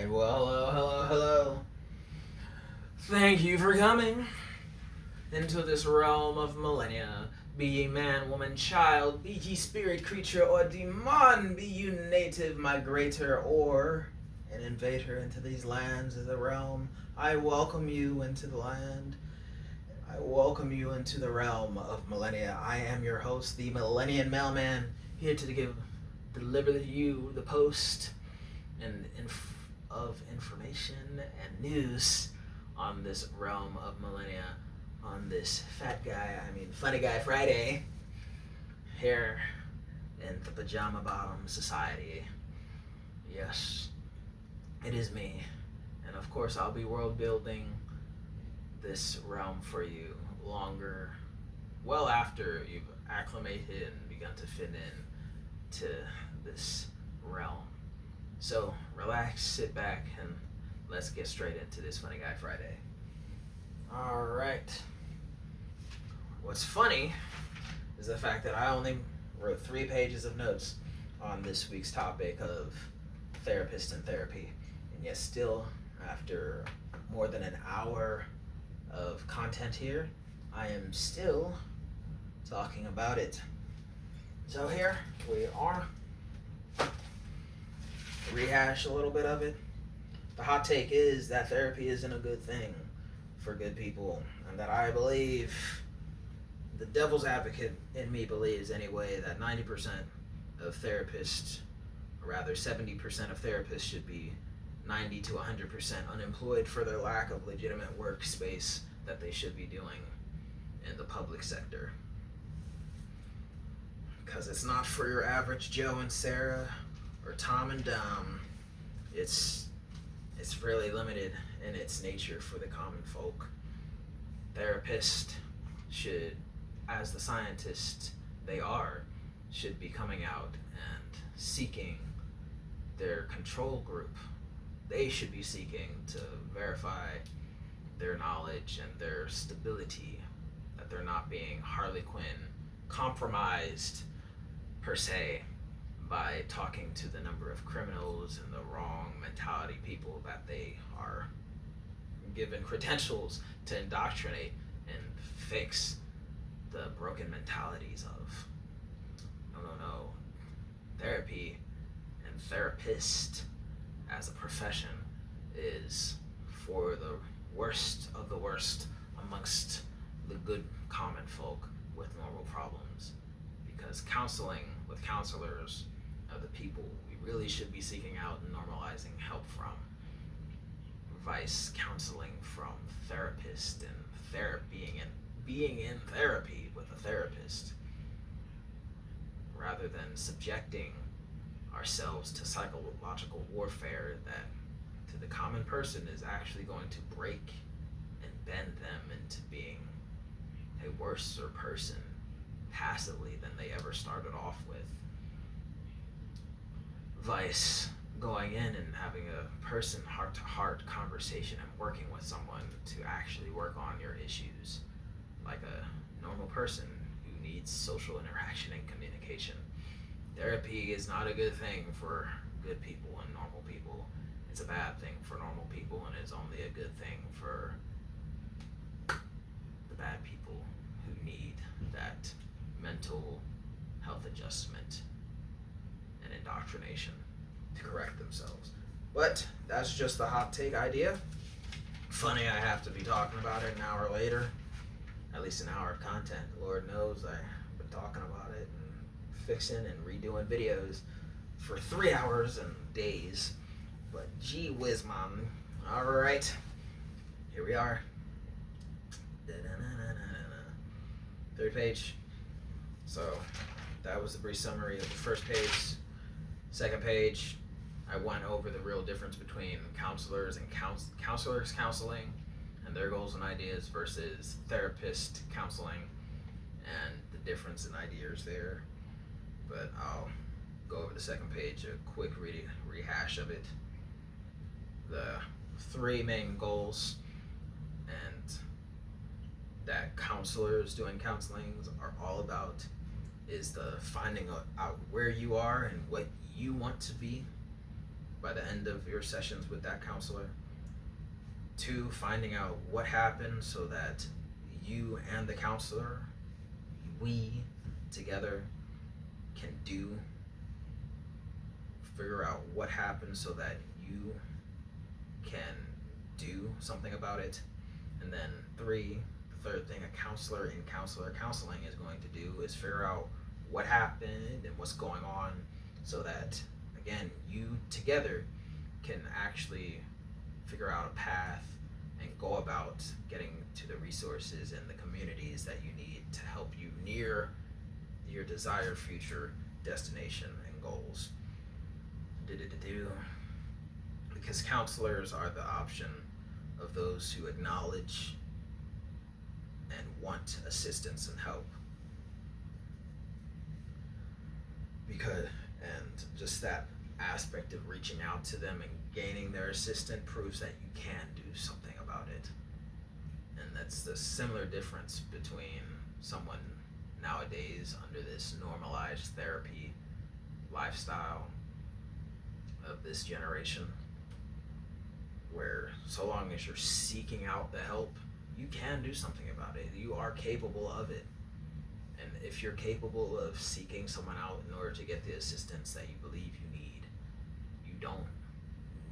Alright, well, hello. Thank you for coming into this realm of Millenia. Be ye man, woman, child, be ye spirit, creature, or demon, be you native, migrator, or an invader into these lands of the realm. I welcome you into the land. I welcome you into the realm of Millenia. I am your host, the Millenian Mailman, here to deliver you the post of information and news on this realm of Millenia, on this funny guy Friday, here in the Pajama Bottom Society. Yes, it is me. And of course, I'll be world building this realm for you longer, well after you've acclimated and begun to fit in to this realm. So relax, sit back, and let's get straight into this Funny Guy Friday. Alright. What's funny is the fact that I only wrote 3 pages of notes on this week's topic of therapist and therapy. And yet still, after more than an hour of content here, I am still talking about it. So here we are. Rehash a little bit of it. The hot take is that therapy isn't a good thing for good people, and that I believe, the devil's advocate in me believes anyway, that 90% of therapists, or rather 70% of therapists, should be 90 to 100% unemployed for their lack of legitimate workspace that they should be doing in the public sector. Because it's not for your average Joe and Sarah, or Tom and Dom. It's really limited in its nature for the common folk. Therapists should, as the scientists they are, should be coming out and seeking their control group. They should be seeking to verify their knowledge and their stability, that they're not being Harley Quinn compromised per se by talking to the number of criminals and the wrong mentality people that they are given credentials to indoctrinate and fix the broken mentalities of. No. Therapy and therapist as a profession is for the worst of the worst amongst the good common folk with normal problems. Because counseling with counselors are the people we really should be seeking out and normalizing help from. Vice counseling from therapists and being in therapy with a therapist, rather than subjecting ourselves to psychological warfare that to the common person is actually going to break and bend them into being a worse person passively than they ever started off with. Vice going in and having a person heart-to-heart conversation and working with someone to actually work on your issues like a normal person who needs social interaction and communication. Therapy is not a good thing for good people and normal people. It's a bad thing for normal people, and it's only a good thing for the bad people who need that mental health adjustment and indoctrination to correct themselves. But that's just the hot take idea. Funny I have to be talking about it an hour later. At least an hour of content. Lord knows I've been talking about it and fixing and redoing videos for 3 hours and days. But gee whiz, mom. Alright. Here we are. 3rd page. So that was the brief summary of the 1st page. 2nd page, I went over the real difference between counselors and counselors counseling and their goals and ideas versus therapist counseling and the difference in ideas there. But I'll go over the 2nd page, a quick rehash of it. The 3 main goals and that counselors doing counseling are all about is the finding out where you are and what you want to be, by the end of your sessions with that counselor. 2, finding out what happened so that you and the counselor, we together, can figure out what happened so that you can do something about it. And then 3, the third thing a counselor in counseling is going to do is figure out what happened and what's going on so that, again, you together can actually figure out a path and go about getting to the resources and the communities that you need to help you near your desired future destination and goals. Because counselors are the option of those who acknowledge and want assistance and help. And just that aspect of reaching out to them and gaining their assistance proves that you can do something about it. And that's the similar difference between someone nowadays under this normalized therapy lifestyle of this generation, where so long as you're seeking out the help, you can do something about it. You are capable of it. And if you're capable of seeking someone out in order to get the assistance that you believe you need, you don't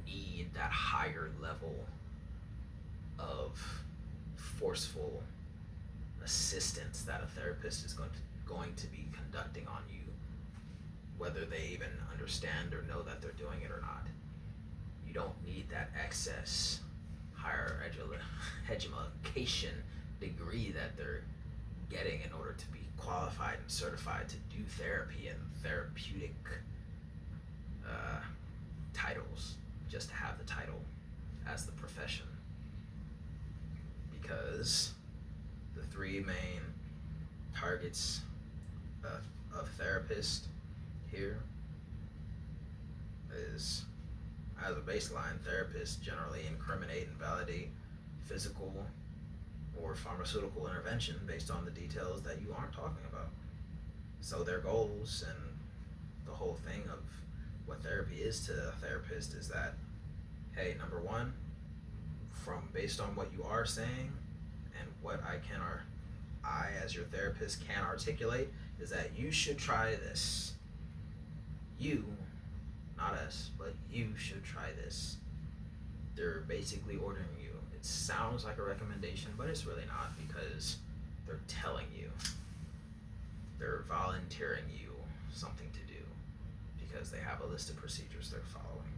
need that higher level of forceful assistance that a therapist is going to be conducting on you, whether they even understand or know that they're doing it or not. You don't need that excess higher education degree that they're getting in order to be qualified and certified to do therapy and therapeutic titles, just to have the title as the profession. Because the 3 main targets of therapist here is, as a baseline, therapists generally incriminate and validate physical or pharmaceutical intervention based on the details that you aren't talking about. So their goals and the whole thing of what therapy is to a therapist is that, hey, number 1, based on what you are saying and what I as your therapist can articulate, is that you should try this. You, not us, but you should try this. They're basically ordering you. It sounds like a recommendation, but it's really not, because they're telling you. They're volunteering you something to do because they have a list of procedures they're following.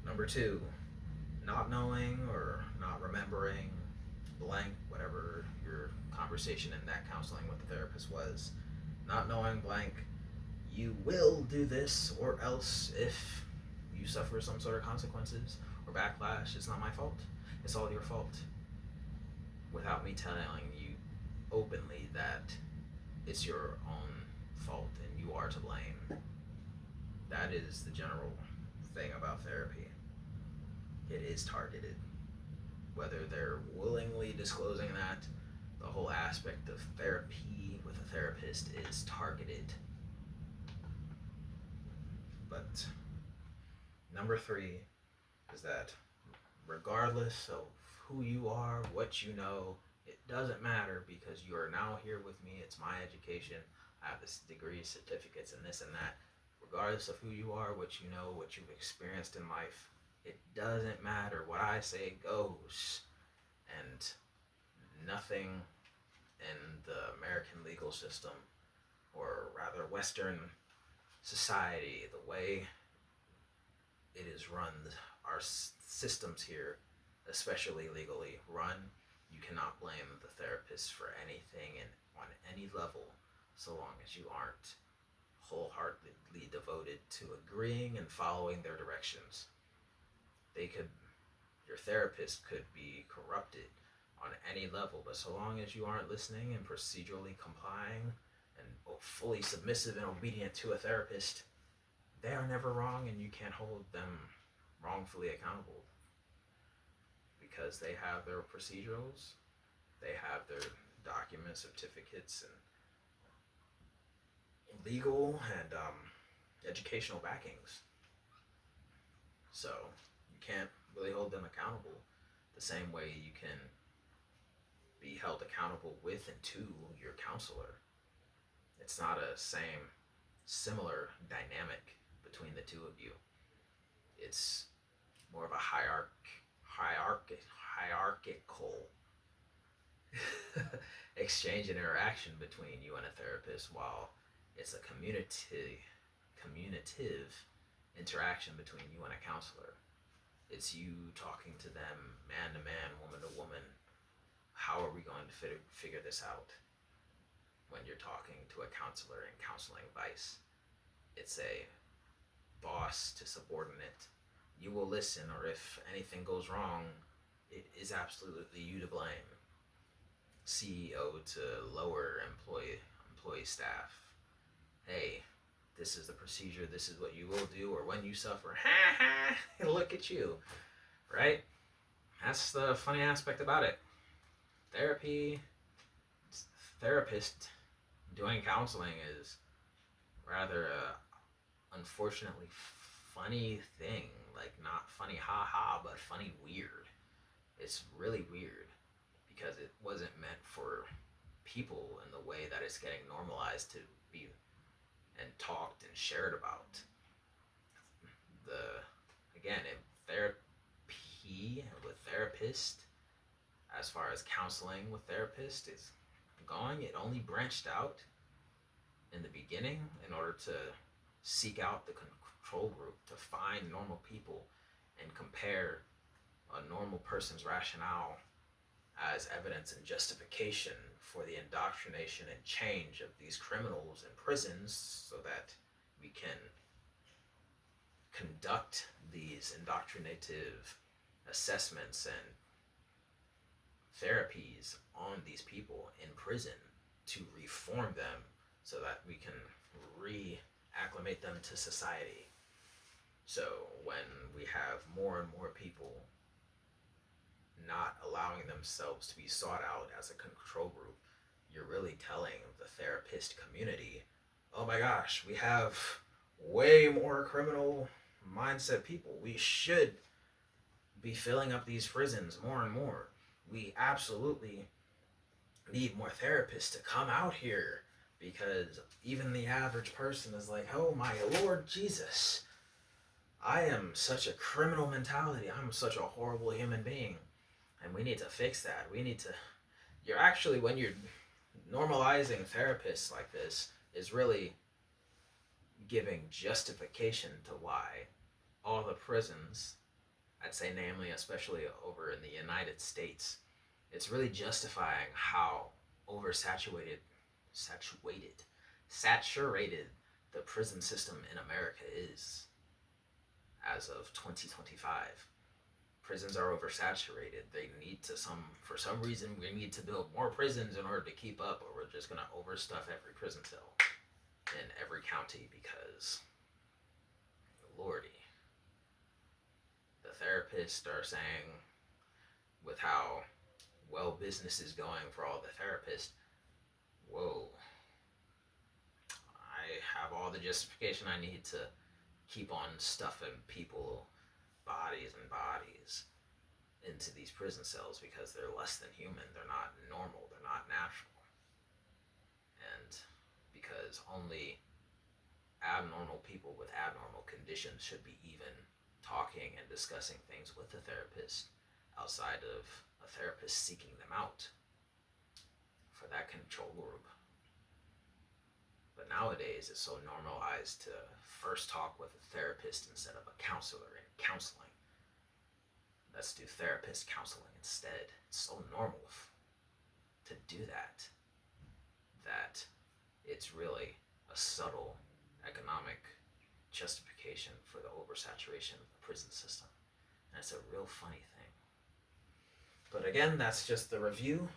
Number 2, not knowing or not remembering blank, whatever your conversation in that counseling with the therapist was. Not knowing blank, you will do this, or else if you suffer some sort of consequences or backlash, it's not my fault. It's all your fault. Without me telling you openly that it's your own fault and you are to blame. That is the general thing about therapy. It is targeted. Whether they're willingly disclosing that, the whole aspect of therapy with a therapist is targeted. But number 3 is that regardless of who you are, what you know, it doesn't matter, because you are now here with me. It's my education. I have this degree, certificates, and this and that. Regardless of who you are, what you know, what you've experienced in life, it doesn't matter. What I say goes. And nothing in the American legal system, or rather Western society, the way it is run, our systems here, especially legally run, you cannot blame the therapist for anything and on any level, so long as you aren't wholeheartedly devoted to agreeing and following their directions. Your therapist could be corrupted on any level, but so long as you aren't listening and procedurally complying and fully submissive and obedient to a therapist, they are never wrong, and you can't hold them wrongfully accountable, because they have their procedurals, they have their documents, certificates, and legal and educational backings. So you can't really hold them accountable the same way you can be held accountable with and to your counselor. It's not a similar dynamic between the two of you. It's more of a hierarchical exchange and interaction between you and a therapist, while it's a communicative interaction between you and a counselor. It's you talking to them man to man, woman to woman. How are we going to figure this out? When you're talking to a counselor in counseling advice, it's a boss to subordinate. You will listen, or if anything goes wrong, it is absolutely you to blame. CEO to lower employee staff. Hey, this is the procedure, this is what you will do, or when you suffer, ha ha, look at you, right? That's the funny aspect about it. Therapist doing counseling is rather a unfortunately funny thing. Like, not funny haha, but funny weird. It's really weird because it wasn't meant for people in the way that it's getting normalized to be and talked and shared about. Again, in therapy with therapist, as far as counseling with therapist is going, it only branched out in the beginning in order to seek out the control group, to find normal people and compare a normal person's rationale as evidence and justification for the indoctrination and change of these criminals in prisons, so that we can conduct these indoctrinative assessments and therapies on these people in prison to reform them so that we can reacclimate them to society. So when we have more and more people not allowing themselves to be sought out as a control group, you're really telling the therapist community, oh my gosh, we have way more criminal mindset people. We should be filling up these prisons more and more. We absolutely need more therapists to come out here, because even the average person is like, oh my Lord Jesus, I am such a criminal mentality. I'm such a horrible human being. And we need to fix that. You're actually, when you're normalizing therapists like this, is really giving justification to why all the prisons, I'd say namely, especially over in the United States, it's really justifying how saturated the prison system in America is as of 2025. Prisons are oversaturated. They need to for some reason, we need to build more prisons in order to keep up, or we're just gonna overstuff every prison cell in every county, because lordy, the therapists are saying, with how well business is going for all the therapists, whoa, I have all the justification I need to keep on stuffing people, bodies into these prison cells, because they're less than human, they're not normal, they're not natural. And because only abnormal people with abnormal conditions should be even talking and discussing things with a therapist, outside of a therapist seeking them out for that control group. But nowadays it's so normalized to first talk with a therapist instead of a counselor in counseling. Let's do therapist counseling instead. It's so normal to do that it's really a subtle economic justification for the oversaturation of the prison system. And it's a real funny thing. But again, that's just the review.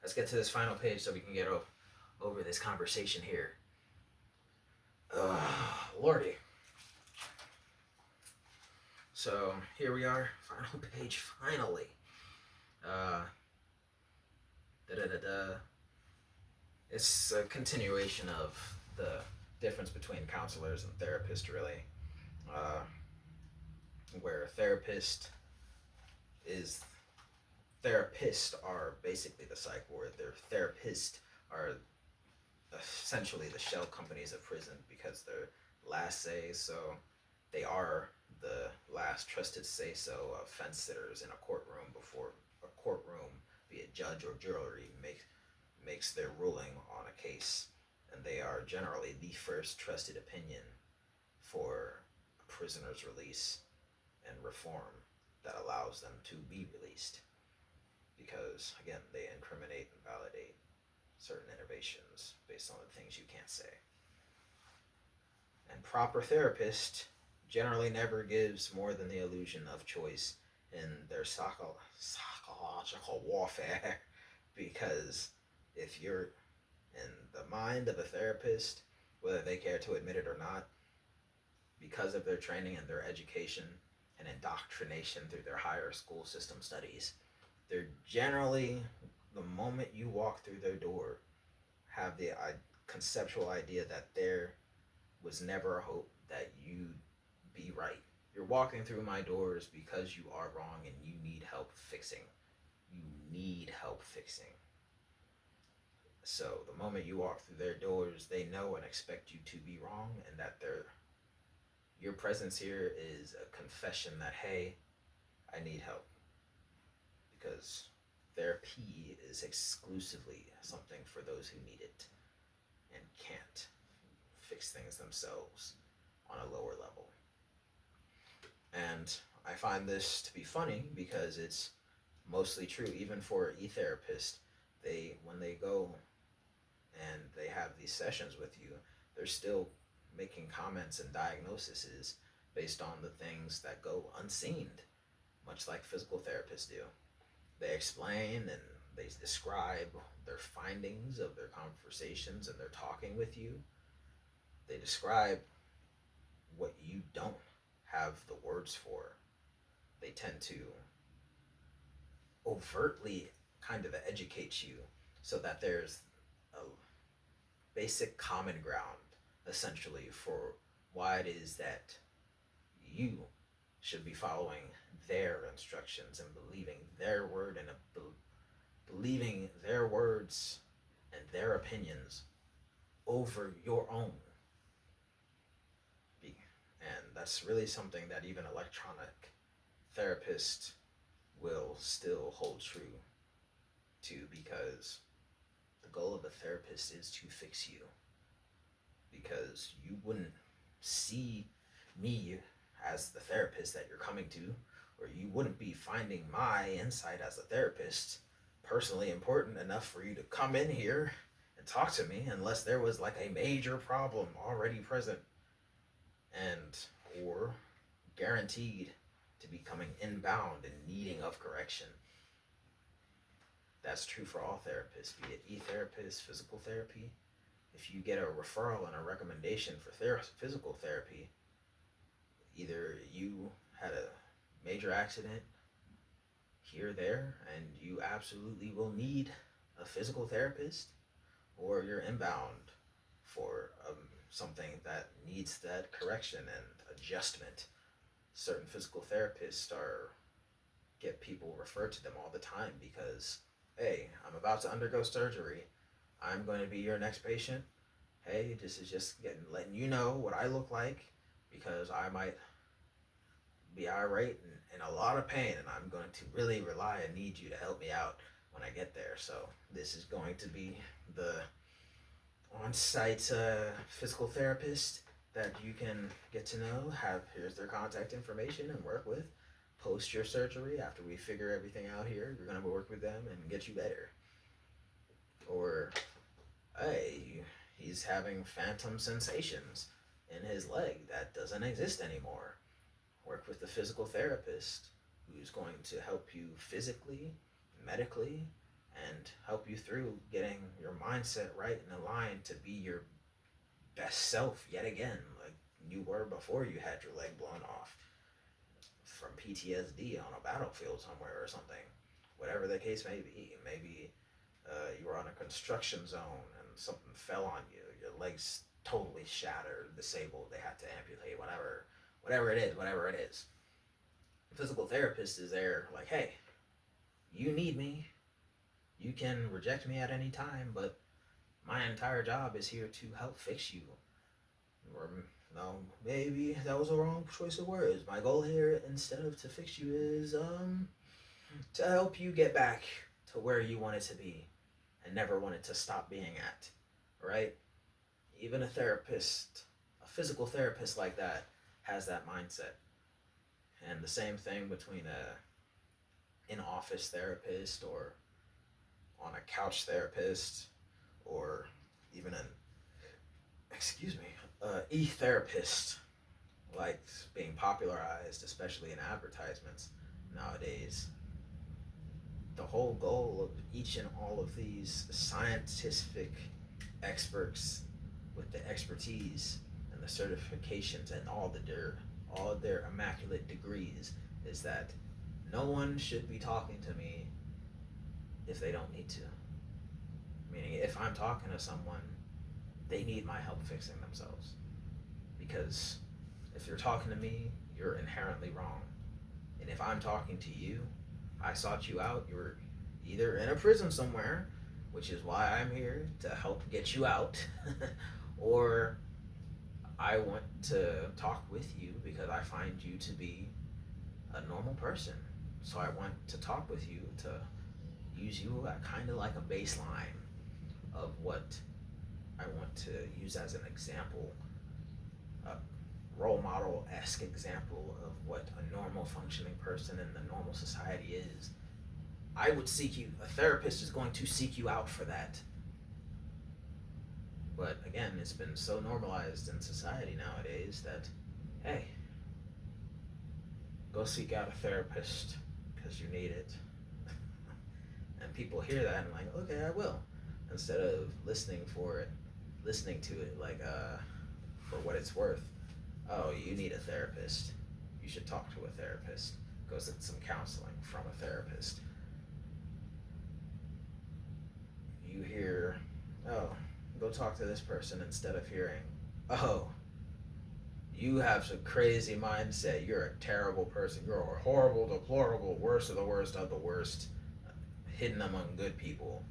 Let's get to this final page so we can get over this conversation here. Lordy. So here we are, final page, finally. It's a continuation of the difference between counselors and therapists, really. where is therapists are basically the psych ward. Their therapists are essentially the shell companies of prison because they're last say so. They are the last trusted say so of fence sitters in a courtroom before a courtroom, be it judge or jury, makes their ruling on a case. And they are generally the first trusted opinion for a prisoner's release and reform that allows them to be released. Because, again, they incriminate and validate certain innovations based on the things you can't say. And proper therapist generally never gives more than the illusion of choice in their psychological warfare. Because if you're in the mind of a therapist, whether they care to admit it or not, because of their training and their education and indoctrination through their higher school system studies, they're generally, the moment you walk through their door, have the conceptual idea that there was never a hope that you'd be right. You're walking through my doors because you are wrong and you need help fixing. You need help fixing. So the moment you walk through their doors, they know and expect you to be wrong, and that your presence here is a confession that, hey, I need help. Because therapy is exclusively something for those who need it and can't fix things themselves on a lower level. And I find this to be funny because it's mostly true, even for e-therapists. When they go and they have these sessions with you, they're still making comments and diagnoses based on the things that go unseen, much like physical therapists do. They explain and they describe their findings of their conversations and their talking with you. They describe what you don't have the words for. They tend to overtly kind of educate you so that there's a basic common ground, essentially, for why it is that you should be following their instructions and believing their word and believing their words and their opinions over your own. And that's really something that even electronic therapists will still hold true to, because the goal of a therapist is to fix you. Because you wouldn't see me as the therapist that you're coming to, or you wouldn't be finding my insight as a therapist personally important enough for you to come in here and talk to me unless there was like a major problem already present and or guaranteed to be coming inbound and needing of correction. That's true for all therapists, be it e-therapists, physical therapy. If you get a referral and a recommendation for physical therapy, either you had a major accident here or there and you absolutely will need a physical therapist, or you're inbound for something that needs that correction and adjustment. Certain physical therapists get people referred to them all the time because, hey, I'm about to undergo surgery. I'm going to be your next patient. Hey, this is just letting you know what I look like because I might be irate and in a lot of pain, and I'm going to really rely and need you to help me out when I get there. So this is going to be the on-site physical therapist that you can get to know. Here's their contact information and work with. Post your surgery, after we figure everything out here, you're going to work with them and get you better. Or, hey, he's having phantom sensations in his leg that doesn't exist anymore. Work with the physical therapist who's going to help you physically, medically, and help you through getting your mindset right and aligned to be your best self yet again, like you were before you had your leg blown off from PTSD on a battlefield somewhere or something. Whatever the case may be. Maybe you were on a construction zone and something fell on you. Your leg's totally shattered, disabled. They had to amputate. Whatever it is. physical therapist is there like, hey, you need me. You can reject me at any time, but my entire job is here to help fix you. Or no, maybe that was a wrong choice of words. My goal here, instead of to fix you, is to help you get back to where you want it to be and never want it to stop being at. Right? Even a therapist, a physical therapist like that, has that mindset. And the same thing between a in office therapist or on a couch therapist or even an excuse me e-therapist, like being popularized especially in advertisements nowadays. The whole goal of each and all of these scientific experts with the expertise and the certifications and all of their immaculate degrees is that no one should be talking to me if they don't need to. Meaning, if I'm talking to someone, they need my help fixing themselves. Because if you're talking to me, you're inherently wrong. And if I'm talking to you, I sought you out, you're either in a prison somewhere, which is why I'm here to help get you out, or I want to talk with you because I find you to be a normal person. So I want to talk with you to use you kind of like a baseline of what I want to use as an example, a role model-esque example of what a normal functioning person in the normal society is. I would seek you, a therapist is going to seek you out for that. But again, it's been so normalized in society nowadays that, hey, go seek out a therapist because you need it. And people hear that and like, okay, I will. Instead of listening to it like for what it's worth. Oh, you need a therapist. You should talk to a therapist. Go get some counseling from a therapist. You hear, oh, go talk to this person instead of hearing, oh, you have some crazy mindset. You're a terrible person. You're a horrible, deplorable, worst of the worst of the worst, hidden among good people.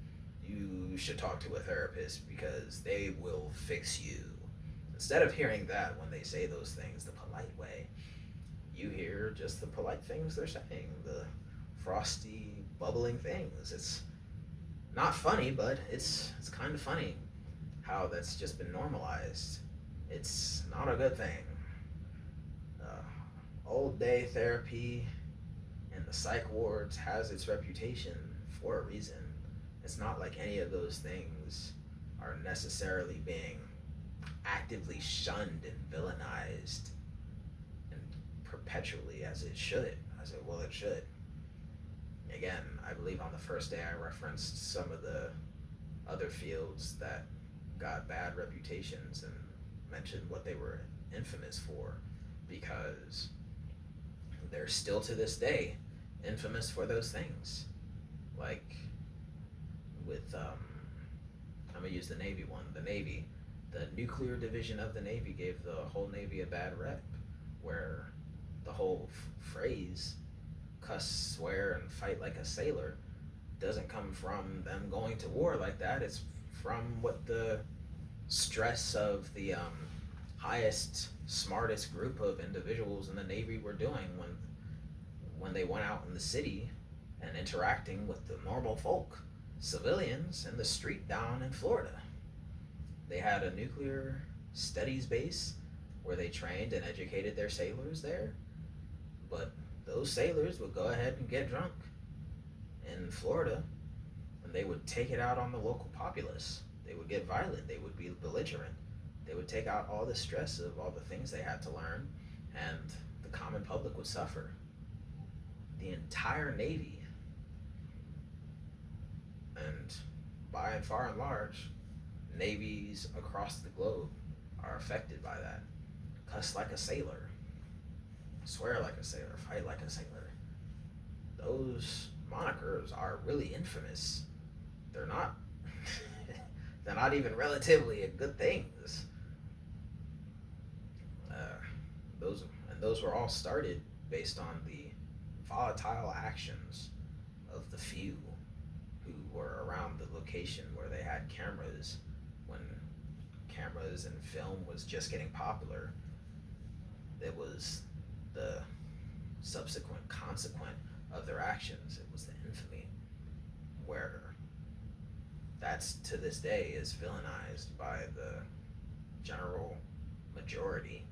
You should talk to a therapist because they will fix you. Instead of hearing that when they say those things the polite way, you hear just the polite things they're saying, the frosty, bubbling things. It's not funny, but it's kind of funny how that's just been normalized. It's not a good thing. Old day therapy and the psych wards has its reputation for a reason. It's not like any of those things are necessarily being actively shunned and villainized and perpetually as it should, it should. Again, I believe on the first day I referenced some of the other fields that got bad reputations and mentioned what they were infamous for, because they're still to this day infamous for those things. Like with I'm gonna use the Navy one. The Navy, the nuclear division of the Navy gave the whole Navy a bad rep, where the whole phrase "cuss, swear, and fight like a sailor" doesn't come from them going to war like that. It's from what the stress of the highest, smartest group of individuals in the Navy were doing when they went out in the city and interacting with the normal folk, civilians in the street down in Florida. They had a nuclear studies base where they trained and educated their sailors there, but those sailors would go ahead and get drunk in Florida, and they would take it out on the local populace. They would get violent, they would be belligerent, they would take out all the stress of all the things they had to learn, and the common public would suffer. The entire Navy, and by and far and large, navies across the globe are affected by that. Cuss like a sailor, swear like a sailor, fight like a sailor. Those monikers are really infamous. They're not they're not even relatively good things. Those were all started based on the volatile actions of the few who were around the location where they had cameras when cameras and film was just getting popular. It was the subsequent consequent of their actions. It was the infamy where that's to this day is villainized by the general majority.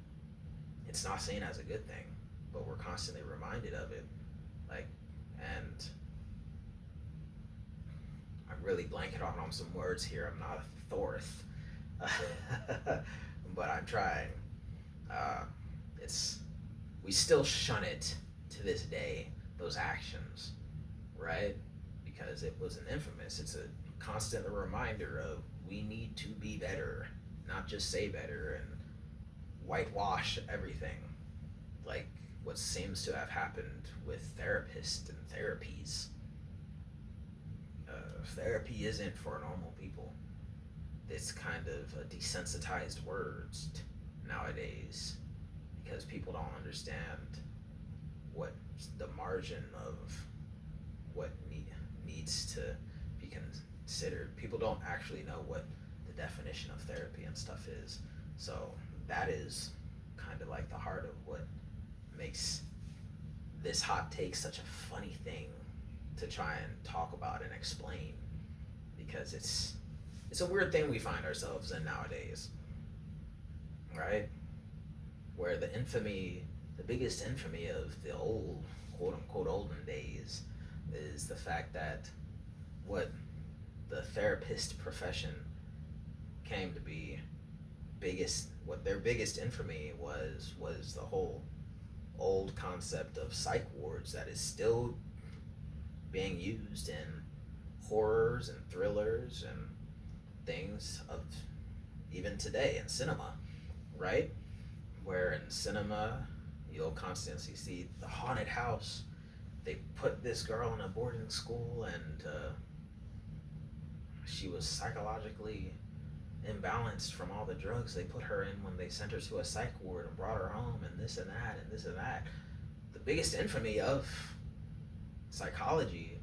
It's not seen as a good thing, but we're constantly reminded of it. Like, and I'm really blanking on some words here. I'm not a Thorth, but I'm trying. It's we still shun it to this day. Those actions, right? Because it was an infamous. It's a constant reminder of we need to be better, not just say better and whitewash everything, like what seems to have happened with therapists and therapies. Therapy isn't for normal people. It's kind of a desensitized word nowadays because people don't understand what the margin of what needs to be considered. People don't actually know what the definition of therapy and stuff is. So that is kind of like the heart of what makes this hot take such a funny thing to try and talk about and explain, because it's a weird thing we find ourselves in nowadays, right? Where the biggest infamy of the old, quote unquote, olden days is the fact that what the therapist profession came to be what their biggest infamy was the whole old concept of psych wards that is still being used in horrors and thrillers and things of even today in cinema, right? Where in cinema you'll constantly see the haunted house. They put this girl in a boarding school and she was psychologically imbalanced from all the drugs they put her in when they sent her to a psych ward and brought her home and this and that and this and that. The biggest infamy of psychology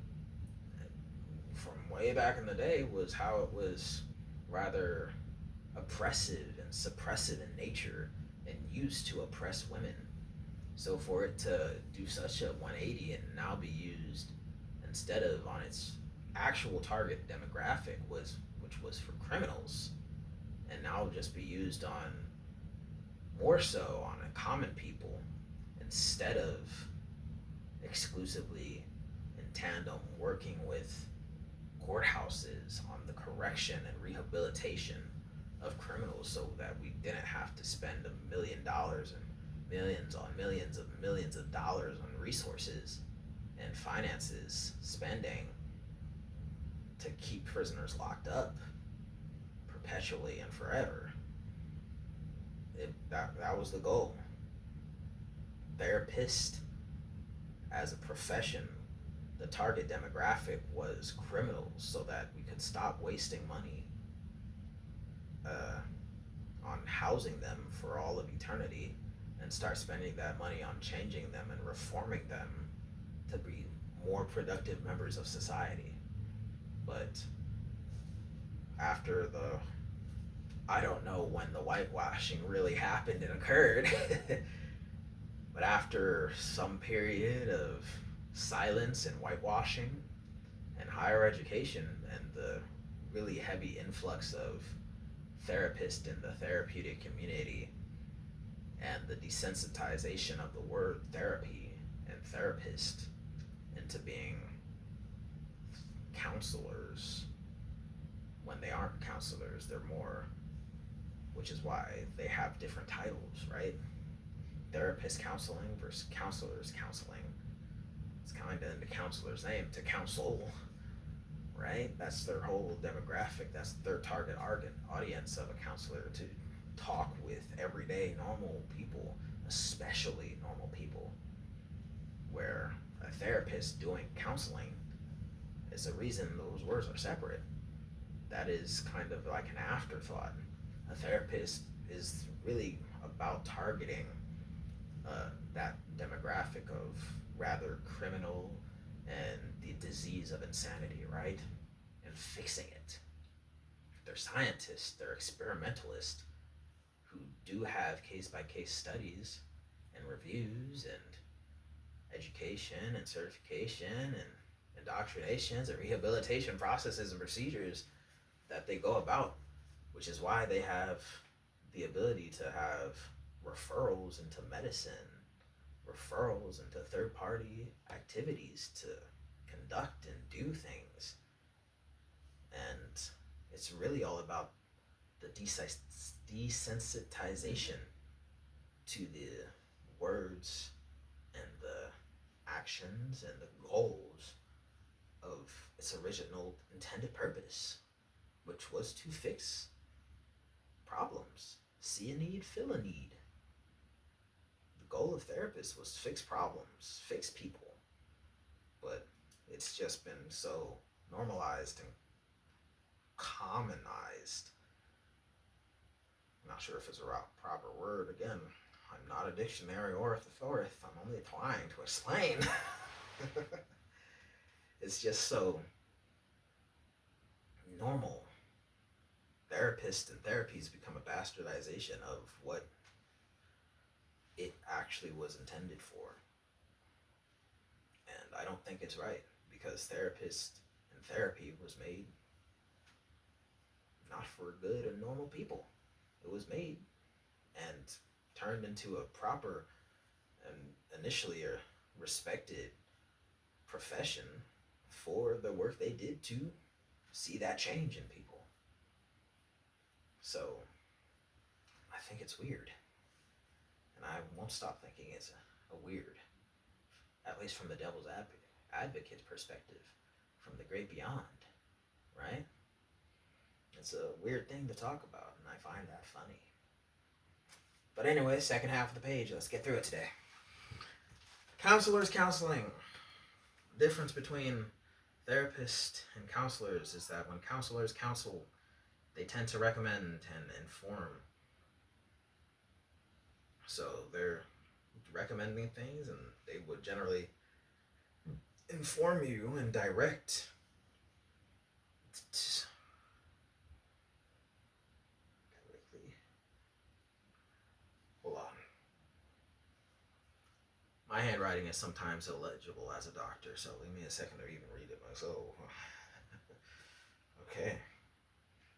from way back in the day was how it was rather oppressive and suppressive in nature and used to oppress women. So for it to do such a 180 and now be used instead of on its actual target demographic which was for criminals, and now just be used on more so on a common people instead of exclusively in tandem working with courthouses on the correction and rehabilitation of criminals so that we didn't have to spend $1 million and millions on millions of dollars on resources and finances spending to keep prisoners locked up perpetually and forever. That was the goal. Therapist as a profession, the target demographic was criminals so that we could stop wasting money on housing them for all of eternity and start spending that money on changing them and reforming them to be more productive members of society. But after I don't know when the whitewashing really happened and occurred, but after some period of silence and whitewashing and higher education and the really heavy influx of therapists in the therapeutic community and the desensitization of the word therapy and therapist into being counselors when they aren't counselors, they're more, which is why they have different titles, right? Therapist counseling versus counselors counseling. It's kind of in the counselor's name, to counsel, right? That's their whole demographic. That's their target audience of a counselor, to talk with everyday normal people, especially normal people, where a therapist doing counseling is the reason those words are separate. That is kind of like an afterthought. A therapist is really about targeting that demographic of rather criminal and the disease of insanity, right? And fixing it. They're scientists, they're experimentalists who do have case by case studies and reviews and education and certification and indoctrinations and rehabilitation processes and procedures that they go about, which is why they have the ability to have referrals into medicine, referrals into third party activities to conduct and do things. And it's really all about the desensitization to the words and the actions and the goals of its original intended purpose, which was to fix problems, see a need, fill a need. The goal of therapists was to fix problems, fix people, but it's just been so normalized and commonized. I'm not sure if it's a proper word. Again, I'm not a dictionary or a thesaurus. I'm only trying to explain. It's just so normal. Therapist and therapies become a bastardization of what it actually was intended for. And I don't think it's right because therapist and therapy was made not for good and normal people. It was made and turned into a proper and initially a respected profession for the work they did to see that change in people. So I think it's weird. And I won't stop thinking it's a weird, at least from the devil's advocate's perspective, from the great beyond, right? It's a weird thing to talk about, and I find that funny. But anyway, second half of the page, let's get through it today. Counselors counseling. The difference between therapists and counselors is that when counselors counsel, they tend to recommend and inform. So they're recommending things and they would generally inform you and direct. Hold on. My handwriting is sometimes illegible as a doctor, so leave me a second to even read it myself. Okay.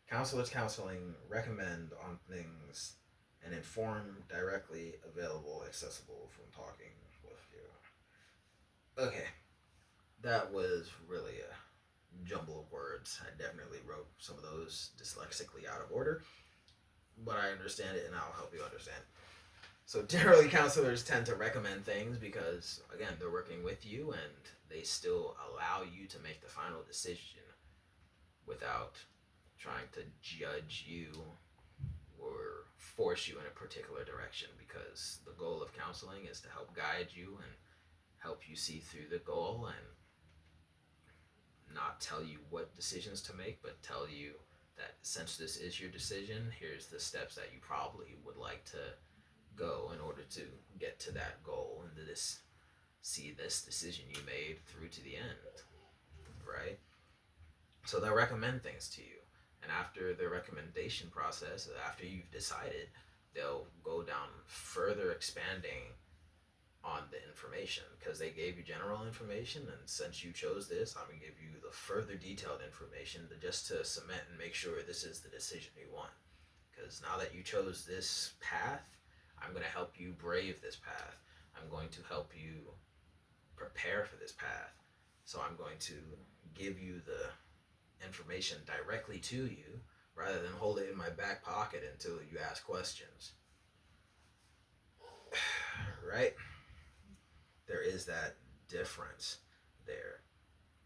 Counselors counseling recommend on things and inform directly available, accessible from talking with you. Okay. That was really a jumble of words. I definitely wrote some of those dyslexically out of order, but I understand it and I'll help you understand. So generally counselors tend to recommend things because, again, they're working with you and they still allow you to make the final decision without trying to judge you or force you in a particular direction, because the goal of counseling is to help guide you and help you see through the goal and not tell you what decisions to make, but tell you that since this is your decision, here's the steps that you probably would like to go in order to get to that goal and to see this decision you made through to the end, right? So they'll recommend things to you, and after the recommendation process, after you've decided, they'll go down further expanding on the information, because they gave you general information, and since you chose this, I'm going to give you the further detailed information just to cement and make sure this is the decision you want. Because now that you chose this path, I'm going to help you brave this path. I'm going to help you prepare for this path. So I'm going to give you the information directly to you rather than hold it in my back pocket until you ask questions. Right? There is that difference there.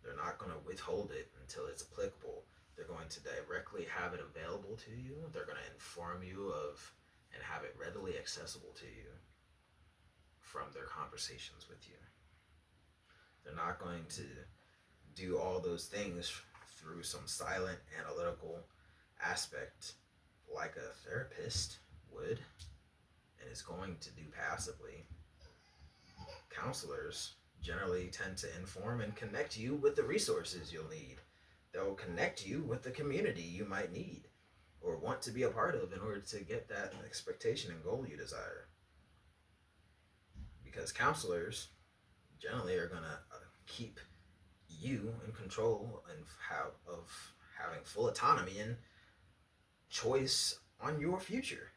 They're not going to withhold it until it's applicable. They're going to directly have it available to you. They're going to inform you of and have it readily accessible to you from their conversations with you. They're not going to do all those things through some silent analytical aspect like a therapist would and is going to do passively. Counselors generally tend to inform and connect you with the resources you'll need. They'll connect you with the community you might need or want to be a part of in order to get that expectation and goal you desire. Because counselors generally are going to keep you in control and of having full autonomy and choice on your future.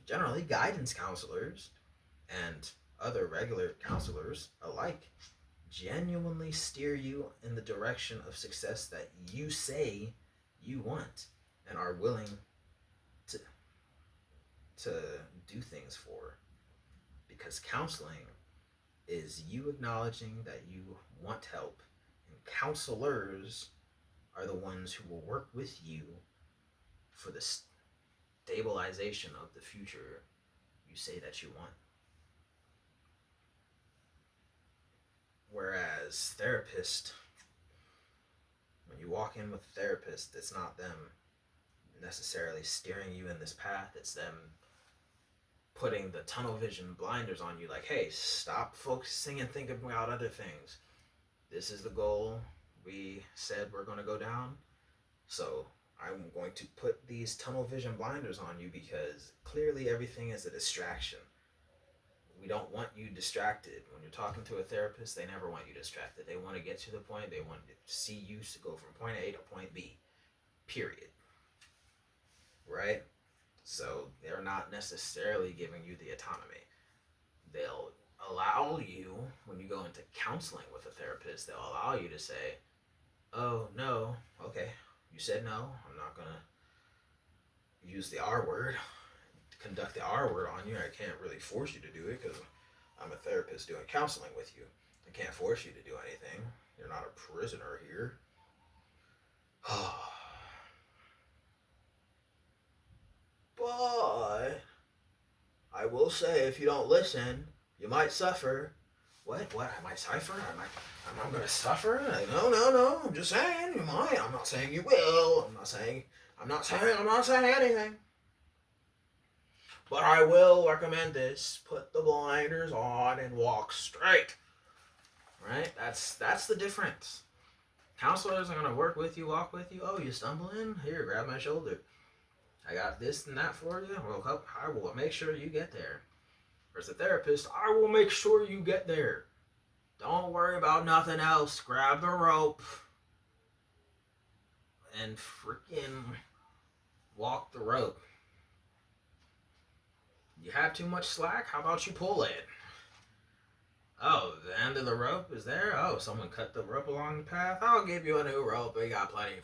Generally, guidance counselors and other regular counselors alike genuinely steer you in the direction of success that you say you want and are willing to to do things for. Because counseling is you acknowledging that you want help, and counselors are the ones who will work with you for the stabilization of the future you say that you want. Whereas therapist, when you walk in with a therapist, it's not them necessarily steering you in this path. It's them putting the tunnel vision blinders on you, like, hey, stop focusing and think about other things. This is the goal we said we're going to go down. So I'm going to put these tunnel vision blinders on you because clearly everything is a distraction. We don't want you distracted. When you're talking to a therapist, they never want you distracted. They want to get to the point. They want to see you to go from point A to point B, period. Right? So they're not necessarily giving you the autonomy. They'll allow you, when you go into counseling with a therapist, they'll allow you to say, oh, no, okay, you said no, I'm not going to use the R word, conduct the R word on you. I can't really force you to do it because I'm a therapist doing counseling with you. I can't force you to do anything. You're not a prisoner here. But I will say, if you don't listen, you might suffer. What? I might suffer? I'm going to suffer? No. I'm just saying you might. I'm not saying you will. I'm not saying anything. But I will recommend this. Put the blinders on and walk straight. Right? That's the difference. Counselors are going to work with you, walk with you. Oh, you stumbling? Here, grab my shoulder. I got this and that for you. Well, I will make sure you get there. As a therapist, I will make sure you get there. Don't worry about nothing else. Grab the rope and freaking walk the rope. You have too much slack? How about you pull it? Oh, the end of the rope is there? Oh, someone cut the rope along the path? I'll give you a new rope. We got plenty for